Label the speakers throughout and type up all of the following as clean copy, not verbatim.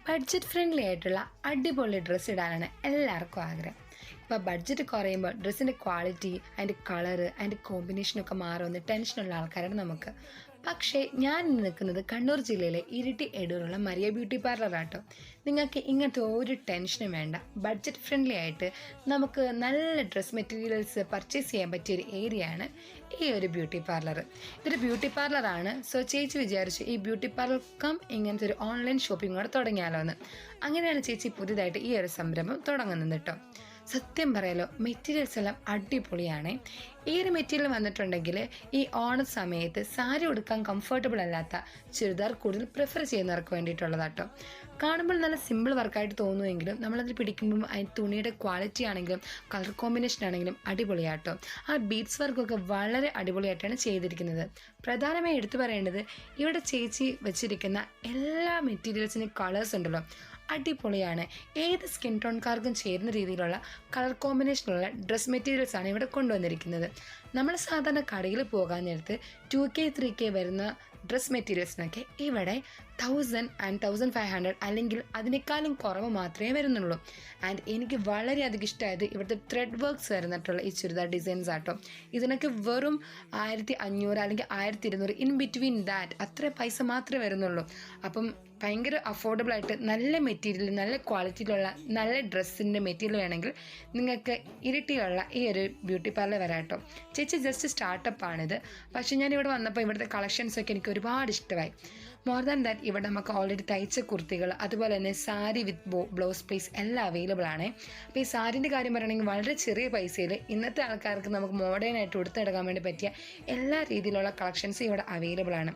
Speaker 1: Budget friendly ആയിട്ടുള്ള അടിപൊളി dress ഇടാനാണ് എല്ലാവർക്കും ആഗ്രഹം. ഇപ്പോൾ ബഡ്ജറ്റ് കുറയുമ്പോൾ ഡ്രസ്സിൻ്റെ ക്വാളിറ്റി, അതിൻ്റെ കളറ്, അതിൻ്റെ കോമ്പിനേഷനൊക്കെ മാറുമെന്ന് ടെൻഷനുള്ള ആൾക്കാരാണ് നമുക്ക്. പക്ഷേ ഞാൻ ഇന്ന് നിൽക്കുന്നത് കണ്ണൂർ ജില്ലയിലെ ഇരിട്ടി എടൂരുള്ള മരിയ ബ്യൂട്ടി പാർലറാട്ടോ. നിങ്ങൾക്ക് ഇങ്ങനത്തെ ഒരു ടെൻഷനും വേണ്ട. ബഡ്ജറ്റ് ഫ്രണ്ട്ലി ആയിട്ട് നമുക്ക് നല്ല ഡ്രസ് മെറ്റീരിയൽസ് പർച്ചേസ് ചെയ്യാൻ പറ്റിയ ഒരു ഏരിയയാണ് ഈ ഒരു ബ്യൂട്ടി പാർലർ. ഇതൊരു ബ്യൂട്ടി പാർലറാണ്. സോ ചേച്ചി വിചാരിച്ചു ഈ ബ്യൂട്ടി പാർലർ ഇങ്ങനത്തെ ഒരു ഓൺലൈൻ ഷോപ്പിംഗ് കൂടെ തുടങ്ങിയാലോ എന്ന്. അങ്ങനെയാണ് ചേച്ചി പുതിയതായിട്ട് ഈ ഒരു സംരംഭം തുടങ്ങുന്നത് കേട്ടോ. സത്യം പറയാലോ, മെറ്റീരിയൽസ് എല്ലാം അടിപൊളിയാണ്. ഈ ഒരു മെറ്റീരിയൽ വന്നിട്ടുണ്ടെങ്കിൽ ഈ ഓണ സമയത്ത് സാരി ഉടുക്കാൻ കംഫർട്ടബിൾ അല്ലാത്ത ചുരിദാർ കൂടുതൽ പ്രിഫർ ചെയ്യുന്നവർക്ക് വേണ്ടിയിട്ടുള്ളതാട്ടോ. കാണുമ്പോൾ നല്ല സിമ്പിൾ വർക്കായിട്ട് തോന്നുമെങ്കിലും നമ്മളതിൽ പിടിക്കുമ്പം അതിന് തുണിയുടെ ക്വാളിറ്റി ആണെങ്കിലും കളർ കോമ്പിനേഷൻ ആണെങ്കിലും അടിപൊളിയാട്ടോ. ആ ബീഡ്സ് വർക്കൊക്കെ വളരെ അടിപൊളിയായിട്ടാണ് ചെയ്തിരിക്കുന്നത്. പ്രധാനമായി എടുത്തു പറയേണ്ടത് ഇവിടെ ചേച്ചി വെച്ചിരിക്കുന്ന എല്ലാ മെറ്റീരിയൽസിനും കളേഴ്സ് ഉണ്ടല്ലോ, അടിപൊളിയാണ്. ഏത് സ്കിൻ ടോൺകാർക്കും ചേരുന്ന രീതിയിലുള്ള കളർ കോമ്പിനേഷനുള്ള ഡ്രസ് മെറ്റീരിയൽസാണ് ഇവിടെ കൊണ്ടുവന്നിരിക്കുന്നത്. നമ്മൾ സാധാരണ കടയിൽ പോകാൻ നേരത്ത് 2K 3K വരുന്ന ഡ്രസ് മെറ്റീരിയൽസിനൊക്കെ ഇവിടെ 1000 and 1500 അല്ലെങ്കിൽ അതിനേക്കാളും കുറവ് മാത്രമേ വരുന്നുള്ളൂ. ആൻഡ് എനിക്ക് വളരെയധികം ഇഷ്ടമായത് ഇവിടുത്തെ ത്രെഡ് വർക്ക്സ് വരുന്നിട്ടുള്ള ഈ ചുരിദാർ ഡിസൈൻസ് ആട്ടോ. ഇതിനൊക്കെ വെറും 1500 അല്ലെങ്കിൽ 1200 ഇൻ ബിറ്റ്വീൻ ദാറ്റ് അത്ര പൈസ മാത്രമേ വരുന്നുള്ളൂ. അപ്പം ഭയങ്കര അഫോർഡബിൾ ആയിട്ട് നല്ല മെറ്റീരിയൽ, നല്ല ക്വാളിറ്റിയിലുള്ള നല്ല ഡ്രസ്സിൻ്റെ മെറ്റീരിയൽ വേണമെങ്കിൽ നിങ്ങൾക്ക് ഇരിട്ടിയുള്ള ഈ ഒരു ബ്യൂട്ടി പാർലർ വരാട്ടോ. ചേച്ചി ജസ്റ്റ് സ്റ്റാർട്ടപ്പാണിത്. പക്ഷേ ഞാൻ ഇവിടെ വന്നപ്പോൾ ഇവിടുത്തെ കളക്ഷൻസൊക്കെ എനിക്ക് ഒരുപാട് ഇഷ്ടമായി. മോർ ദാൻ ദാറ്റ് ഇവിടെ നമുക്ക് ഓൾറെഡി തയ്ച്ച കുർത്തികൾ, അതുപോലെ തന്നെ സാരി വിത്ത് ബ്ലൗസ് പീസ് എല്ലാം അവൈലബിൾ ആണ്. അപ്പോൾ ഈ സാരീൻ്റെ കാര്യം പറയുകയാണെങ്കിൽ വളരെ ചെറിയ പൈസയിൽ ഇന്നത്തെ ആൾക്കാർക്ക് നമുക്ക് മോഡേൺ ആയിട്ട് ഉടുത്തെടുക്കാൻ വേണ്ടി പറ്റിയ എല്ലാ രീതിയിലുള്ള കളക്ഷൻസും ഇവിടെ അവൈലബിൾ ആണ്.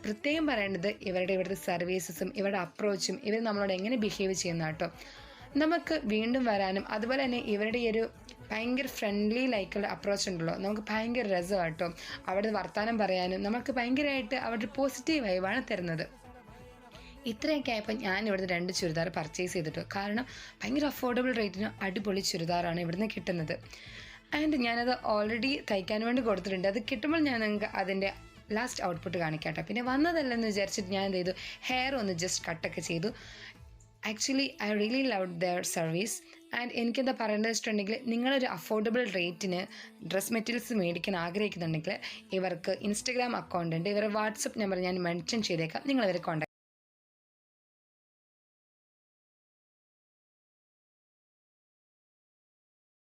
Speaker 1: പ്രത്യേകം പറയേണ്ടത് ഇവിടുത്തെ സർവീസസും ഇവരുടെ അപ്രോച്ചും ഇവർ നമ്മളോട് എങ്ങനെ ബിഹേവ് ചെയ്യുന്ന കേട്ടോ. നമുക്ക് വീണ്ടും വരാനും അതുപോലെ തന്നെ ഇവരുടെ ഈ ഒരു ഭയങ്കര ഫ്രണ്ട്ലി ലൈക്കുള്ള അപ്രോച്ച് ഉണ്ടല്ലോ, നമുക്ക് ഭയങ്കര രസമാണ് കേട്ടോ. അവിടെ വർത്തമാനം പറയാനും നമുക്ക് ഭയങ്കരമായിട്ട് അവരുടെ പോസിറ്റീവ് വൈബാണ് തരുന്നത്. ഇത്രയൊക്കെ ആയപ്പോൾ ഞാൻ ഇവിടുന്ന് 2 ചുരിദാർ പർച്ചേസ് ചെയ്തിട്ടു. കാരണം ഭയങ്കര അഫോർഡബിൾ റേറ്റിന് അടിപൊളി ചുരിദാറാണ് ഇവിടുന്ന് കിട്ടുന്നത്. ആൻഡ് ഞാനത് ഓൾറെഡി തയ്ക്കാൻ വേണ്ടി കൊടുത്തിട്ടുണ്ട്. അത് കിട്ടുമ്പോൾ ഞാൻ നിങ്ങൾക്ക് അതിൻ്റെ ലാസ്റ്റ് ഔട്ട്പുട്ട് കാണിക്കാട്ടോ. പിന്നെ വന്നതല്ലെന്ന് വിചാരിച്ചിട്ട് ഞാൻ എന്ത് ചെയ്തു, ഹെയർ ഒന്ന് ജസ്റ്റ് കട്ടൊക്കെ ചെയ്തു. Actually I really love their service. And എനിക്കെന്താ പറയേണ്ടത് വെച്ചിട്ടുണ്ടെങ്കിൽ നിങ്ങളൊരു അഫോർഡബിൾ റേറ്റിന് ഡ്രസ് മെറ്റീരിയൽസ് മേടിക്കാൻ ആഗ്രഹിക്കുന്നുണ്ടെങ്കിൽ ഇവർക്ക് ഇൻസ്റ്റഗ്രാം അക്കൗണ്ട് ഉണ്ട്. ഇവരുടെ വാട്സപ്പ് നമ്പർ ഞാൻ മെൻഷൻ ചെയ്തേക്കാം, നിങ്ങളിവരെ കോൺടാക്ട്